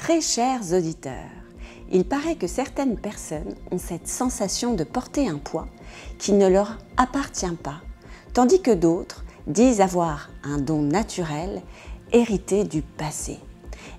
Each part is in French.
Très chers auditeurs, il paraît que certaines personnes ont cette sensation de porter un poids qui ne leur appartient pas, tandis que d'autres disent avoir un don naturel hérité du passé.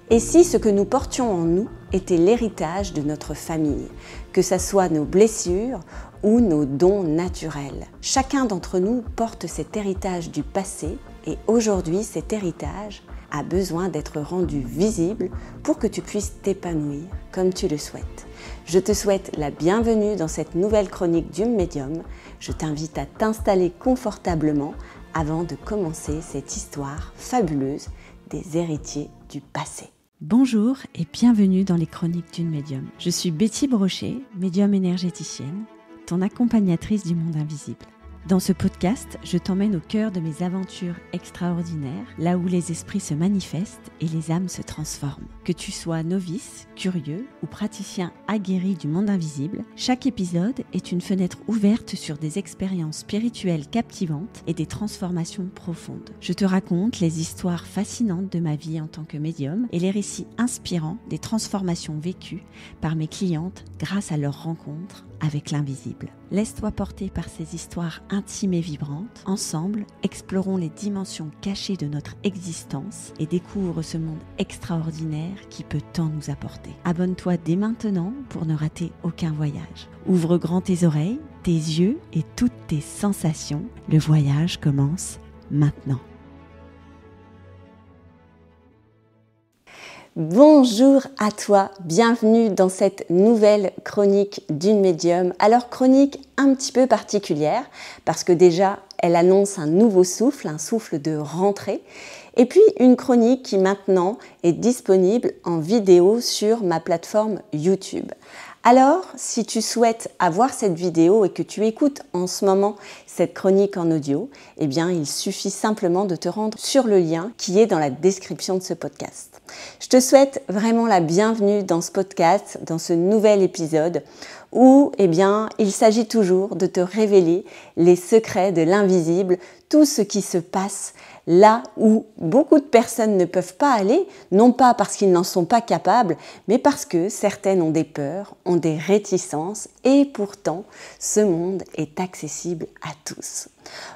Et si ce que nous portions en nous était l'héritage de notre famille, que ce soit nos blessures ou nos dons naturels? Chacun d'entre nous porte cet héritage du passé et aujourd'hui cet héritage a besoin d'être rendu visible pour que tu puisses t'épanouir comme tu le souhaites. Je te souhaite la bienvenue dans cette nouvelle chronique du médium. Je t'invite à t'installer confortablement avant de commencer cette histoire fabuleuse des héritiers du passé. Bonjour et bienvenue dans les chroniques d'une médium. Je suis Betty Brochet, médium énergéticienne, ton accompagnatrice du monde invisible. Dans ce podcast, je t'emmène au cœur de mes aventures extraordinaires, là où les esprits se manifestent et les âmes se transforment. Que tu sois novice, curieux ou praticien aguerri du monde invisible, chaque épisode est une fenêtre ouverte sur des expériences spirituelles captivantes et des transformations profondes. Je te raconte les histoires fascinantes de ma vie en tant que médium et les récits inspirants des transformations vécues par mes clientes grâce à leur rencontre avec l'invisible. Laisse-toi porter par ces histoires intimes et vibrantes. Ensemble, explorons les dimensions cachées de notre existence et découvre ce monde extraordinaire qui peut tant nous apporter. Abonne-toi dès maintenant pour ne rater aucun voyage. Ouvre grand tes oreilles, tes yeux et toutes tes sensations. Le voyage commence maintenant. Bonjour à toi, bienvenue dans cette nouvelle chronique d'une médium. Alors chronique un petit peu particulière parce que déjà elle annonce un nouveau souffle, un souffle de rentrée. Et puis une chronique qui maintenant est disponible en vidéo sur ma plateforme YouTube. Alors, si tu souhaites avoir cette vidéo et que tu écoutes en ce moment cette chronique en audio, eh bien, il suffit simplement de te rendre sur le lien qui est dans la description de ce podcast. Je te souhaite vraiment la bienvenue dans ce podcast, dans ce nouvel épisode où, eh bien, il s'agit toujours de te révéler les secrets de l'invisible, tout ce qui se passe là où beaucoup de personnes ne peuvent pas aller, non pas parce qu'ils n'en sont pas capables, mais parce que certaines ont des peurs, ont des réticences, et pourtant, ce monde est accessible à tous.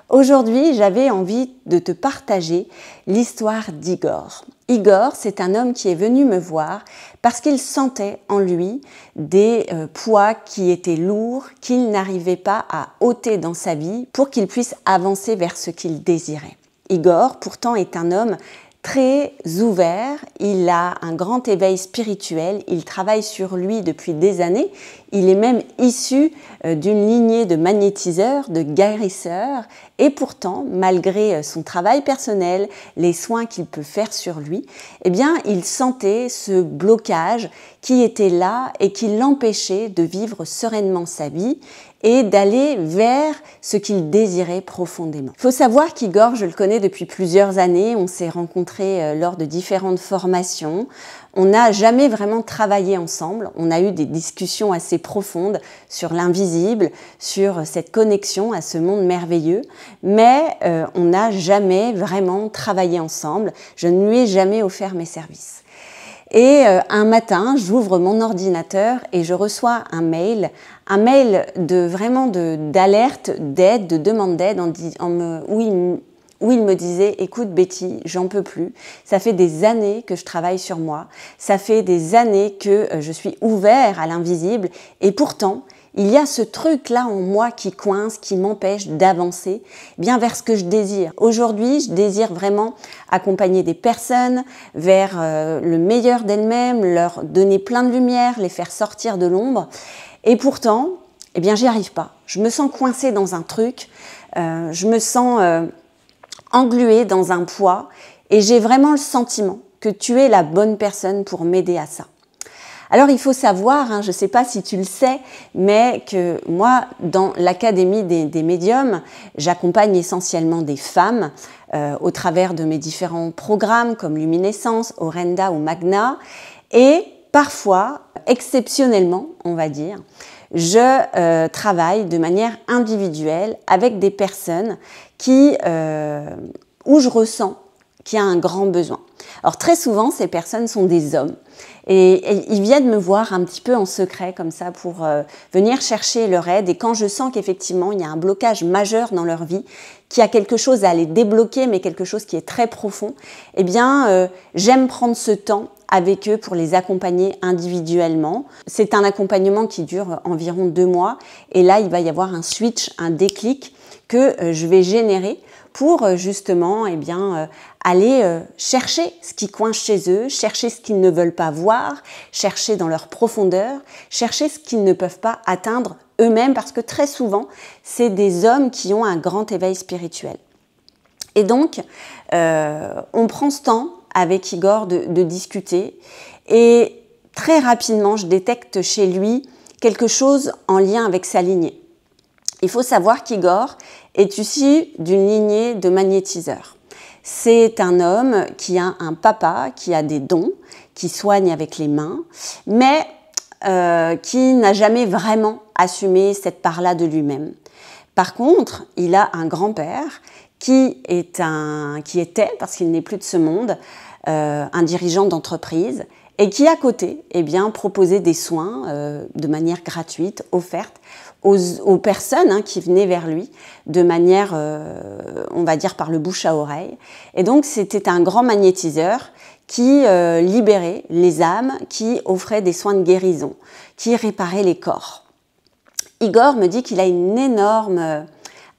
Aujourd'hui, j'avais envie de te partager l'histoire d'Igor. Igor, c'est un homme qui est venu me voir parce qu'il sentait en lui des poids qui étaient lourds, qu'il n'arrivait pas à ôter dans sa vie pour qu'il puisse avancer vers ce qu'il désirait. Igor, pourtant, est un homme très ouvert, il a un grand éveil spirituel, il travaille sur lui depuis des années, il est même issu d'une lignée de magnétiseurs, de guérisseurs, et pourtant, malgré son travail personnel, les soins qu'il peut faire sur lui, eh bien, il sentait ce blocage qui était là et qui l'empêchait de vivre sereinement sa vie et d'aller vers ce qu'il désirait profondément. Il faut savoir qu'Igor, je le connais depuis plusieurs années, on s'est rencontrés lors de différentes formations, on n'a jamais vraiment travaillé ensemble, on a eu des discussions assez profondes sur l'invisible, sur cette connexion à ce monde merveilleux, mais on n'a jamais vraiment travaillé ensemble, je ne lui ai jamais offert mes services. Et un matin, j'ouvre mon ordinateur et je reçois un mail d'alerte, d'aide, de demande d'aide où il me disait « Écoute Betty, j'en peux plus, ça fait des années que je travaille sur moi, ça fait des années que je suis ouvert à l'invisible et pourtant, il y a ce truc-là en moi qui coince, qui m'empêche d'avancer bien vers ce que je désire. Aujourd'hui, je désire vraiment accompagner des personnes vers le meilleur d'elles-mêmes, leur donner plein de lumière, les faire sortir de l'ombre. Et pourtant, eh bien, j'y arrive pas. Je me sens coincée dans un truc, je me sens engluée dans un poids et j'ai vraiment le sentiment que tu es la bonne personne pour m'aider à ça. Alors il faut savoir, je ne sais pas si tu le sais, mais que moi, dans l'Académie des médiums, j'accompagne essentiellement des femmes au travers de mes différents programmes comme Luminescence, Orenda ou Magna. Et parfois, exceptionnellement, on va dire, je travaille de manière individuelle avec des personnes où je ressens qu'il y a un grand besoin. Alors très souvent, ces personnes sont des hommes Et ils viennent me voir un petit peu en secret comme ça pour venir chercher leur aide. Et quand je sens qu'effectivement il y a un blocage majeur dans leur vie, qu'il y a quelque chose à les débloquer, mais quelque chose qui est très profond, eh bien j'aime prendre ce temps avec eux pour les accompagner individuellement. C'est un accompagnement qui dure environ 2 mois. Et là, il va y avoir un switch, un déclic que je vais générer pour justement aller chercher ce qui coince chez eux, chercher ce qu'ils ne veulent pas voir, chercher dans leur profondeur, chercher ce qu'ils ne peuvent pas atteindre eux-mêmes, parce que très souvent, c'est des hommes qui ont un grand éveil spirituel. Et donc, on prend ce temps avec Igor de discuter, et très rapidement, je détecte chez lui quelque chose en lien avec sa lignée. Il faut savoir qu'Igor est issu d'une lignée de magnétiseurs. C'est un homme qui a un papa, qui a des dons, qui soigne avec les mains, mais qui n'a jamais vraiment assumé cette part-là de lui-même. Par contre, il a un grand-père qui était, parce qu'il n'est plus de ce monde, un dirigeant d'entreprise, et qui à côté proposait des soins de manière gratuite, offerte aux personnes qui venaient vers lui de manière, on va dire, par le bouche à oreille. Et donc c'était un grand magnétiseur qui libérait les âmes, qui offrait des soins de guérison, qui réparait les corps. Igor me dit qu'il a une énorme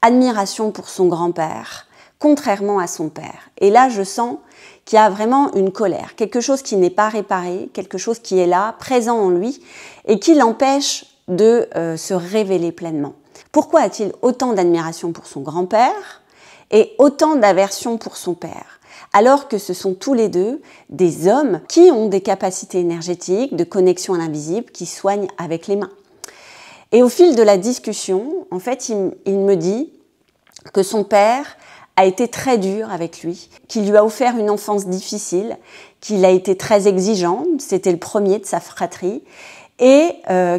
admiration pour son grand-père, contrairement à son père. Et là, je sens qu'il y a vraiment une colère, quelque chose qui n'est pas réparé, quelque chose qui est là, présent en lui, et qui l'empêche de se révéler pleinement. Pourquoi a-t-il autant d'admiration pour son grand-père et autant d'aversion pour son père, alors que ce sont tous les deux des hommes qui ont des capacités énergétiques, de connexion à l'invisible, qui soignent avec les mains? Et au fil de la discussion, en fait, il me dit que son père a été très dur avec lui, qu'il lui a offert une enfance difficile, qu'il a été très exigeant, c'était le premier de sa fratrie, et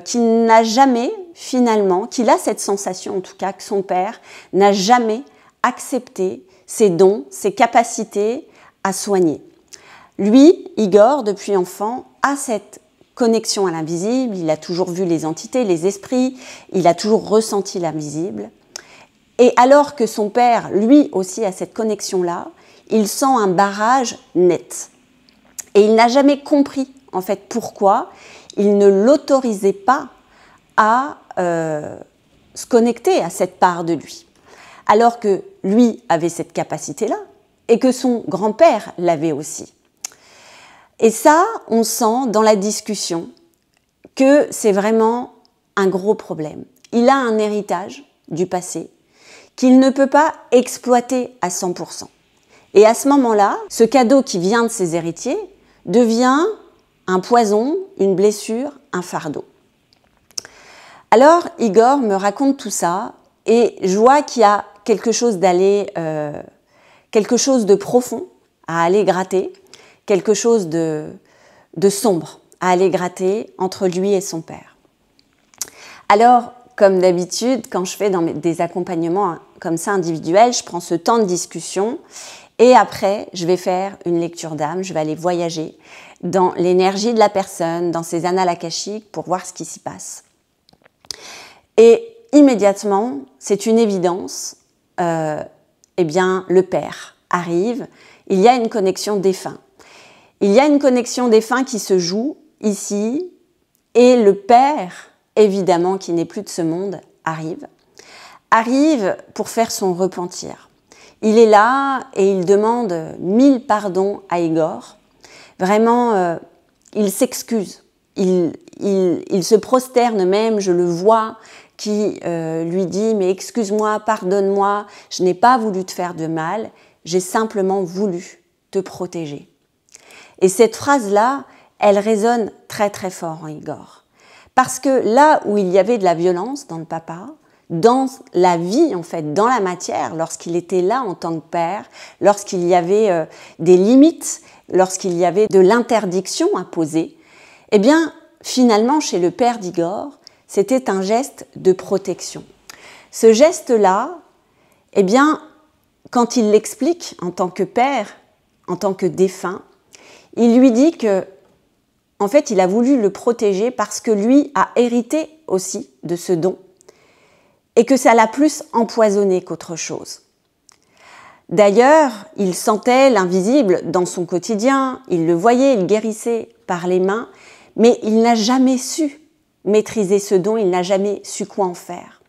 qu'il n'a jamais, finalement, qu'il a cette sensation en tout cas, que son père n'a jamais accepté ses dons, ses capacités à soigner. Lui, Igor, depuis enfant, a cette connexion à l'invisible, il a toujours vu les entités, les esprits, il a toujours ressenti l'invisible. Et alors que son père, lui aussi, a cette connexion-là, il sent un barrage net. Et il n'a jamais compris, en fait, pourquoi il ne l'autorisait pas à se connecter à cette part de lui. Alors que lui avait cette capacité-là, et que son grand-père l'avait aussi. Et ça, on sent dans la discussion que c'est vraiment un gros problème. Il a un héritage du passé qu'il ne peut pas exploiter à 100%. Et à ce moment-là, ce cadeau qui vient de ses héritiers devient un poison, une blessure, un fardeau. Alors, Igor me raconte tout ça et je vois qu'il y a quelque chose de profond à aller gratter, quelque chose de sombre à aller gratter entre lui et son père. Alors, comme d'habitude, quand je fais des accompagnements comme ça individuels, je prends ce temps de discussion et après, je vais faire une lecture d'âme, je vais aller voyager dans l'énergie de la personne, dans ses annales akashiques pour voir ce qui s'y passe. Et immédiatement, c'est une évidence, le père arrive, il y a une connexion défunt. Il y a une connexion défunt qui se joue ici et le père, évidemment, qui n'est plus de ce monde, arrive pour faire son repentir. Il est là et il demande 1000 pardons à Igor. Vraiment, il s'excuse. Il se prosterne même, je le vois, qui lui dit « Mais excuse-moi, pardonne-moi, je n'ai pas voulu te faire de mal, j'ai simplement voulu te protéger. » Et cette phrase-là, elle résonne très très fort en Igor. Parce que là où il y avait de la violence dans le papa, dans la vie en fait, dans la matière, lorsqu'il était là en tant que père, lorsqu'il y avait des limites, lorsqu'il y avait de l'interdiction à poser, eh bien finalement chez le père d'Igor, c'était un geste de protection. Ce geste-là, eh bien, quand il l'explique en tant que père, en tant que défunt, il lui dit que en fait, il a voulu le protéger parce que lui a hérité aussi de ce don et que ça l'a plus empoisonné qu'autre chose. D'ailleurs, il sentait l'invisible dans son quotidien, il le voyait, il guérissait par les mains, mais il n'a jamais su maîtriser ce don, il n'a jamais su quoi en faire.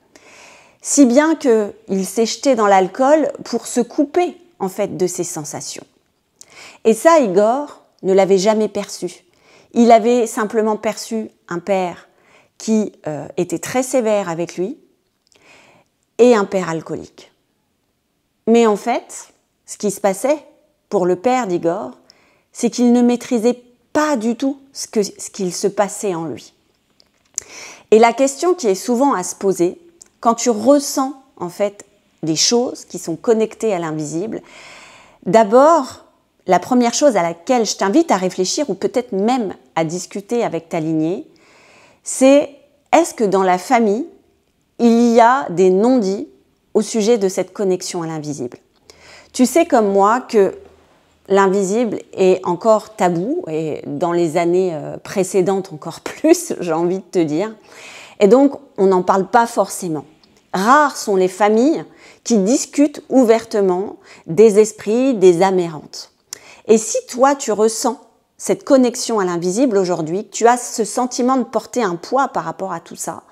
Si bien qu'il s'est jeté dans l'alcool pour se couper en fait de ses sensations. Et ça, Igor ne l'avait jamais perçu. Il avait simplement perçu un père qui était très sévère avec lui et un père alcoolique. Mais en fait, ce qui se passait pour le père d'Igor, c'est qu'il ne maîtrisait pas du tout ce qu'il se passait en lui. Et la question qui est souvent à se poser, quand tu ressens en fait des choses qui sont connectées à l'invisible, d'abord, la première chose à laquelle je t'invite à réfléchir ou peut-être même à discuter avec ta lignée, c'est est-ce que dans la famille, il y a des non-dits au sujet de cette connexion à l'invisible. Tu sais comme moi que l'invisible est encore tabou et dans les années précédentes encore plus, j'ai envie de te dire. Et donc, on n'en parle pas forcément. Rares sont les familles qui discutent ouvertement des esprits, des âmes errantes. Et si toi, tu ressens cette connexion à l'invisible aujourd'hui, tu as ce sentiment de porter un poids par rapport à tout ça,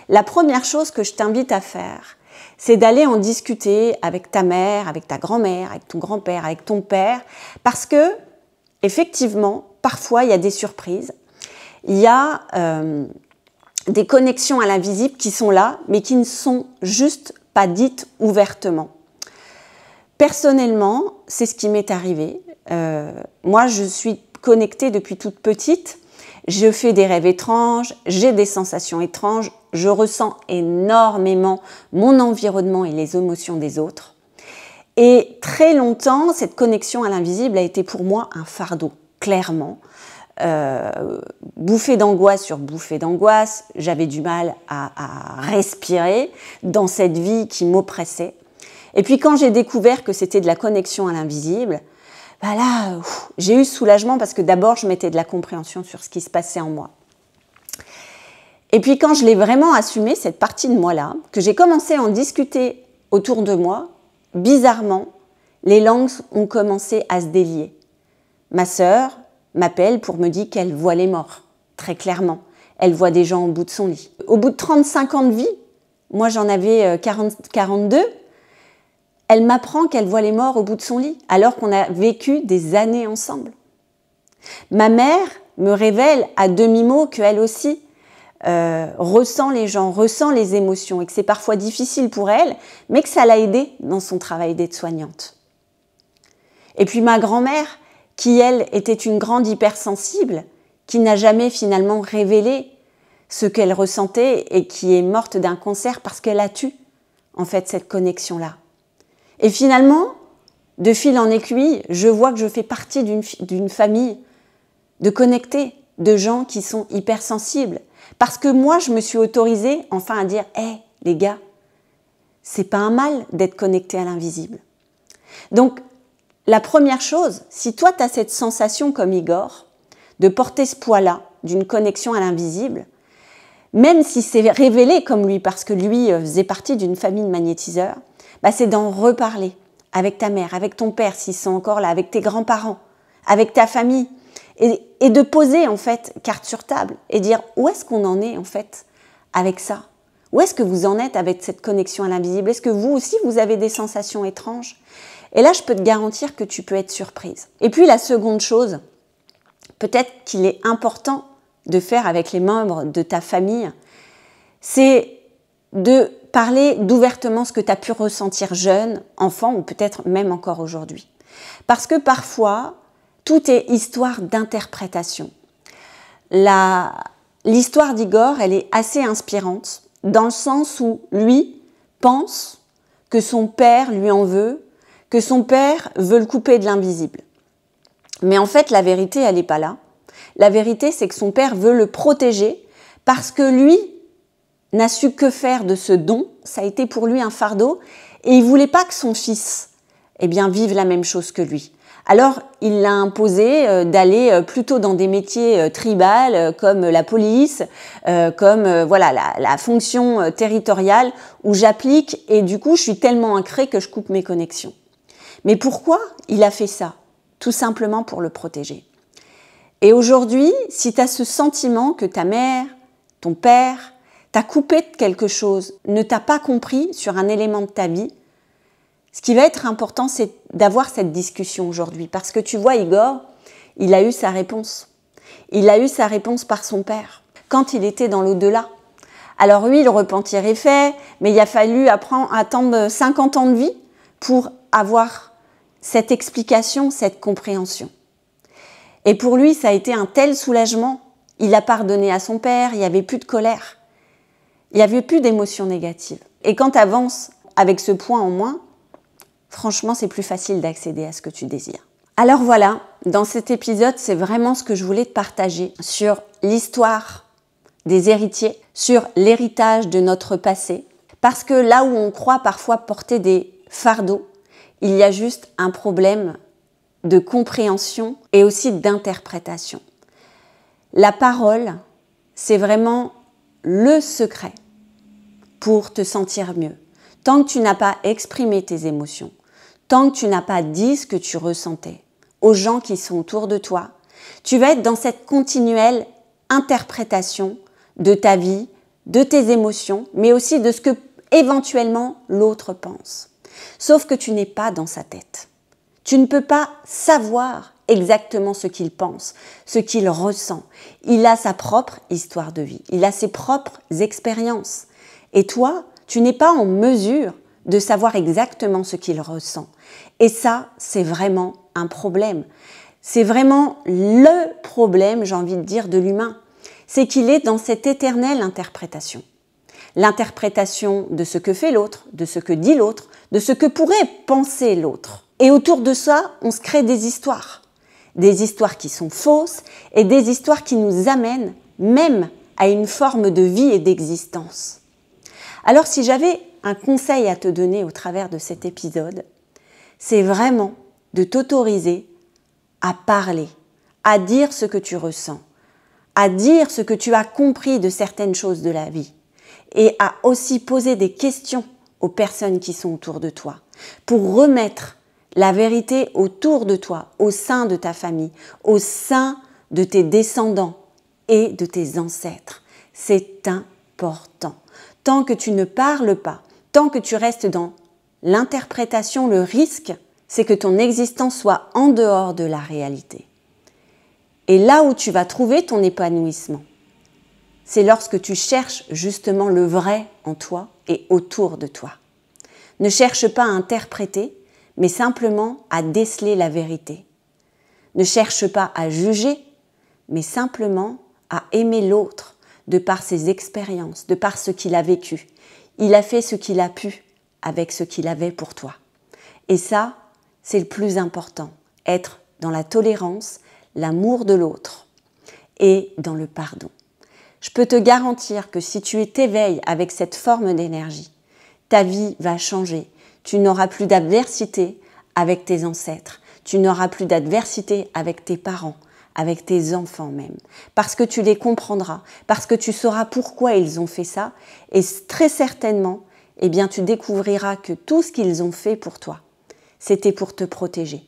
la première chose que je t'invite à faire, c'est d'aller en discuter avec ta mère, avec ta grand-mère, avec ton grand-père, avec ton père, parce que, effectivement, parfois, il y a des surprises. Il y a des connexions à l'invisible qui sont là, mais qui ne sont juste pas dites ouvertement. Personnellement, c'est ce qui m'est arrivé. Moi, je suis connectée depuis toute petite. Je fais des rêves étranges, j'ai des sensations étranges, je ressens énormément mon environnement et les émotions des autres. Et très longtemps, cette connexion à l'invisible a été pour moi un fardeau, clairement. Bouffée d'angoisse sur bouffée d'angoisse, j'avais du mal à respirer dans cette vie qui m'oppressait. Et puis quand j'ai découvert que c'était de la connexion à l'invisible, bah là, j'ai eu soulagement parce que d'abord, je mettais de la compréhension sur ce qui se passait en moi. Et puis quand je l'ai vraiment assumé, cette partie de moi-là, que j'ai commencé à en discuter autour de moi, bizarrement, les langues ont commencé à se délier. Ma sœur m'appelle pour me dire qu'elle voit les morts, très clairement. Elle voit des gens au bout de son lit. Au bout de 35 ans de vie, moi j'en avais 42, elle m'apprend qu'elle voit les morts au bout de son lit, alors qu'on a vécu des années ensemble. Ma mère me révèle à demi-mot qu'elle aussi ressent les gens, ressent les émotions et que c'est parfois difficile pour elle, mais que ça l'a aidée dans son travail d'aide-soignante. Et puis ma grand-mère, qui elle était une grande hypersensible, qui n'a jamais finalement révélé ce qu'elle ressentait et qui est morte d'un cancer parce qu'elle a eu en fait cette connexion-là. Et finalement, de fil en aiguille, je vois que je fais partie d'une famille de connectés, de gens qui sont hypersensibles. Parce que moi, je me suis autorisée enfin à dire « Hey, les gars, c'est pas un mal d'être connecté à l'invisible. » Donc, la première chose, si toi, tu as cette sensation comme Igor, de porter ce poids-là, d'une connexion à l'invisible, même si c'est révélé comme lui, parce que lui faisait partie d'une famille de magnétiseurs, bah c'est d'en reparler avec ta mère, avec ton père, s'ils sont encore là, avec tes grands-parents, avec ta famille, et de poser en fait carte sur table et dire où est-ce qu'on en est en fait avec ça? Où est-ce que vous en êtes avec cette connexion à l'invisible? Est-ce que vous aussi vous avez des sensations étranges? Et là, je peux te garantir que tu peux être surprise. Et puis la seconde chose, peut-être qu'il est important de faire avec les membres de ta famille, c'est de parler d'ouvertement ce que tu as pu ressentir jeune, enfant ou peut-être même encore aujourd'hui. Parce que parfois, tout est histoire d'interprétation. L'histoire d'Igor, elle est assez inspirante dans le sens où lui pense que son père lui en veut, que son père veut le couper de l'invisible. Mais en fait, la vérité, elle n'est pas là. La vérité, c'est que son père veut le protéger parce que lui n'a su que faire de ce don. Ça a été pour lui un fardeau et il ne voulait pas que son fils vive la même chose que lui. Alors, il l'a imposé d'aller plutôt dans des métiers tribals comme la police, comme voilà la fonction territoriale où j'applique et du coup, je suis tellement ancrée que je coupe mes connexions. Mais pourquoi il a fait ça? Tout simplement pour le protéger. Et aujourd'hui, si tu as ce sentiment que ta mère, ton père, t'a coupé de quelque chose, ne t'a pas compris sur un élément de ta vie, ce qui va être important, c'est d'avoir cette discussion aujourd'hui. Parce que tu vois, Igor, il a eu sa réponse. Il a eu sa réponse par son père, quand il était dans l'au-delà. Alors oui, le repentir est fait, mais il a fallu attendre 50 ans de vie pour avoir cette explication, cette compréhension. Et pour lui, ça a été un tel soulagement. Il a pardonné à son père, il n'y avait plus de colère. Il n'y avait plus d'émotions négatives. Et quand tu avances avec ce point en moins, franchement, c'est plus facile d'accéder à ce que tu désires. Alors voilà, dans cet épisode, c'est vraiment ce que je voulais te partager sur l'histoire des héritiers, sur l'héritage de notre passé. Parce que là où on croit parfois porter des fardeaux, il y a juste un problème de compréhension et aussi d'interprétation. La parole, c'est vraiment le secret pour te sentir mieux. Tant que tu n'as pas exprimé tes émotions, tant que tu n'as pas dit ce que tu ressentais aux gens qui sont autour de toi, tu vas être dans cette continuelle interprétation de ta vie, de tes émotions, mais aussi de ce que éventuellement l'autre pense. Sauf que tu n'es pas dans sa tête. Tu ne peux pas savoir exactement ce qu'il pense, ce qu'il ressent. Il a sa propre histoire de vie, il a ses propres expériences. Et toi, tu n'es pas en mesure de savoir exactement ce qu'il ressent. Et ça, c'est vraiment un problème. C'est vraiment le problème, j'ai envie de dire, de l'humain. C'est qu'il est dans cette éternelle interprétation. L'interprétation de ce que fait l'autre, de ce que dit l'autre, de ce que pourrait penser l'autre. Et autour de ça, on se crée des histoires qui sont fausses et des histoires qui nous amènent même à une forme de vie et d'existence. Alors si j'avais un conseil à te donner au travers de cet épisode, c'est vraiment de t'autoriser à parler, à dire ce que tu ressens, à dire ce que tu as compris de certaines choses de la vie et à aussi poser des questions aux personnes qui sont autour de toi pour remettre la vérité autour de toi, au sein de ta famille, au sein de tes descendants et de tes ancêtres. C'est important. Tant que tu ne parles pas, tant que tu restes dans l'interprétation, le risque, c'est que ton existence soit en dehors de la réalité. Et là où tu vas trouver ton épanouissement, c'est lorsque tu cherches justement le vrai en toi et autour de toi. Ne cherche pas à interpréter, mais simplement à déceler la vérité. Ne cherche pas à juger, mais simplement à aimer l'autre de par ses expériences, de par ce qu'il a vécu. Il a fait ce qu'il a pu avec ce qu'il avait pour toi. Et ça, c'est le plus important, être dans la tolérance, l'amour de l'autre et dans le pardon. Je peux te garantir que si tu t'éveilles avec cette forme d'énergie, ta vie va changer. Tu n'auras plus d'adversité avec tes ancêtres. Tu n'auras plus d'adversité avec tes parents, avec tes enfants même. Parce que tu les comprendras, parce que tu sauras pourquoi ils ont fait ça. Et très certainement, eh bien, tu découvriras que tout ce qu'ils ont fait pour toi, c'était pour te protéger.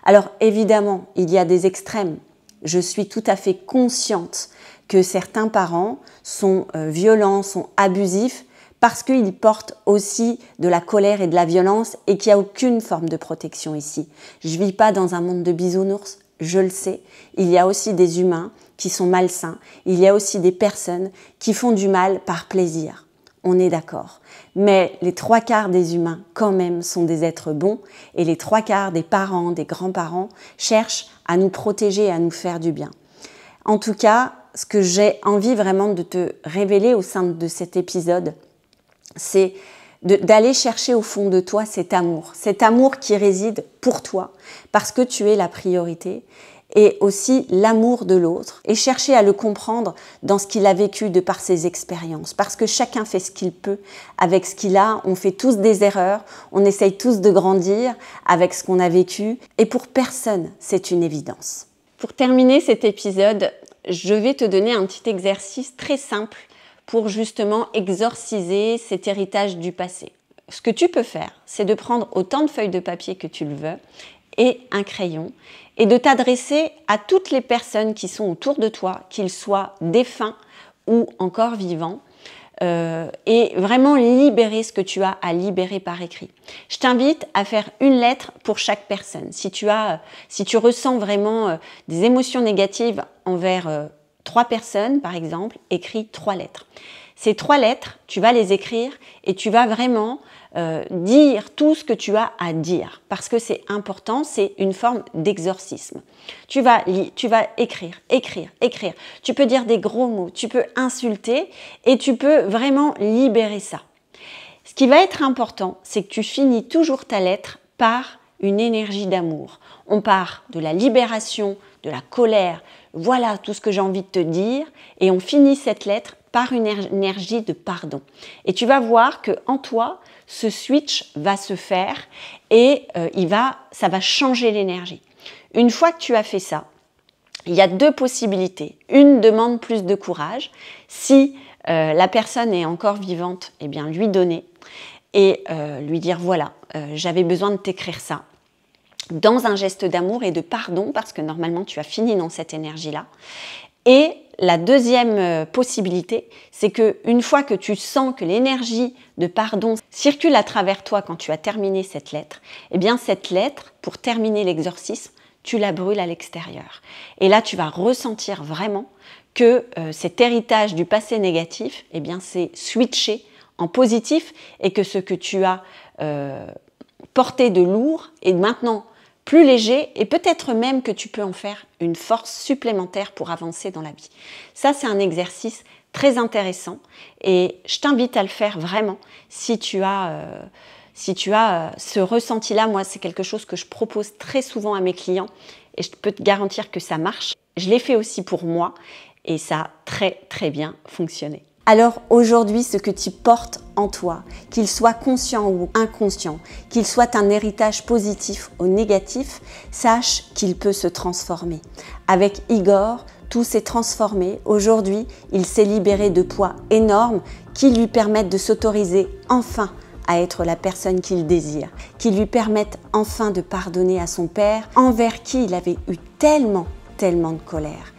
Alors évidemment, il y a des extrêmes. Je suis tout à fait consciente que certains parents sont violents, sont abusifs, parce qu'ils portent aussi de la colère et de la violence et qu'il n'y a aucune forme de protection ici. Je ne vis pas dans un monde de bisounours, je le sais. Il y a aussi des humains qui sont malsains. Il y a aussi des personnes qui font du mal par plaisir. On est d'accord. Mais les 3/4 des humains, quand même, sont des êtres bons et les 3/4 des parents, des grands-parents cherchent à nous protéger, à nous faire du bien. En tout cas, ce que j'ai envie vraiment de te révéler au sein de cet épisode, c'est d'aller chercher au fond de toi cet amour qui réside pour toi, parce que tu es la priorité et aussi l'amour de l'autre et chercher à le comprendre dans ce qu'il a vécu de par ses expériences. Parce que chacun fait ce qu'il peut avec ce qu'il a, on fait tous des erreurs, on essaye tous de grandir avec ce qu'on a vécu et pour personne, c'est une évidence. Pour terminer cet épisode, je vais te donner un petit exercice très simple pour justement exorciser cet héritage du passé. Ce que tu peux faire, c'est de prendre autant de feuilles de papier que tu le veux et un crayon et de t'adresser à toutes les personnes qui sont autour de toi, qu'ils soient défunts ou encore vivants, et vraiment libérer ce que tu as à libérer par écrit. Je t'invite à faire une lettre pour chaque personne. Si tu ressens vraiment des émotions négatives envers 3 personnes, par exemple, écris 3 lettres. Ces 3 lettres, tu vas les écrire et tu vas vraiment dire tout ce que tu as à dire parce que c'est important, c'est une forme d'exorcisme. Tu vas écrire. Tu peux dire des gros mots, tu peux insulter et tu peux vraiment libérer ça. Ce qui va être important, c'est que tu finis toujours ta lettre par une énergie d'amour. On part de la libération, de la colère, voilà tout ce que j'ai envie de te dire et on finit cette lettre par une énergie de pardon. Et tu vas voir qu'en toi, ce switch va se faire et ça va changer l'énergie. Une fois que tu as fait ça, il y a 2 possibilités. Une demande plus de courage. Si la personne est encore vivante, eh bien lui donner et lui dire voilà, j'avais besoin de t'écrire ça. Dans un geste d'amour et de pardon, parce que normalement tu as fini dans cette énergie-là. Et la deuxième possibilité, c'est qu'une fois que tu sens que l'énergie de pardon circule à travers toi quand tu as terminé cette lettre, eh bien cette lettre, pour terminer l'exorcisme, tu la brûles à l'extérieur. Et là, tu vas ressentir vraiment que cet héritage du passé négatif, eh bien c'est switché en positif et que ce que tu as porté de lourd est maintenant plus léger et peut-être même que tu peux en faire une force supplémentaire pour avancer dans la vie. Ça, c'est un exercice très intéressant et je t'invite à le faire vraiment si tu as ce ressenti-là. Moi, c'est quelque chose que je propose très souvent à mes clients et je peux te garantir que ça marche. Je l'ai fait aussi pour moi et ça a très très bien fonctionné. Alors aujourd'hui, ce que tu portes en toi, qu'il soit conscient ou inconscient, qu'il soit un héritage positif ou négatif, sache qu'il peut se transformer. Avec Igor, tout s'est transformé. Aujourd'hui, il s'est libéré de poids énormes qui lui permettent de s'autoriser enfin à être la personne qu'il désire, qui lui permettent enfin de pardonner à son père, envers qui il avait eu tellement de colère.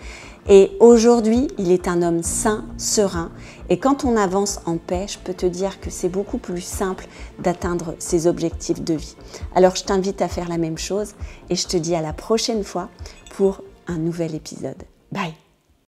Et aujourd'hui, il est un homme sain, serein. Et quand on avance en paix, je peux te dire que c'est beaucoup plus simple d'atteindre ses objectifs de vie. Alors, je t'invite à faire la même chose et je te dis à la prochaine fois pour un nouvel épisode. Bye!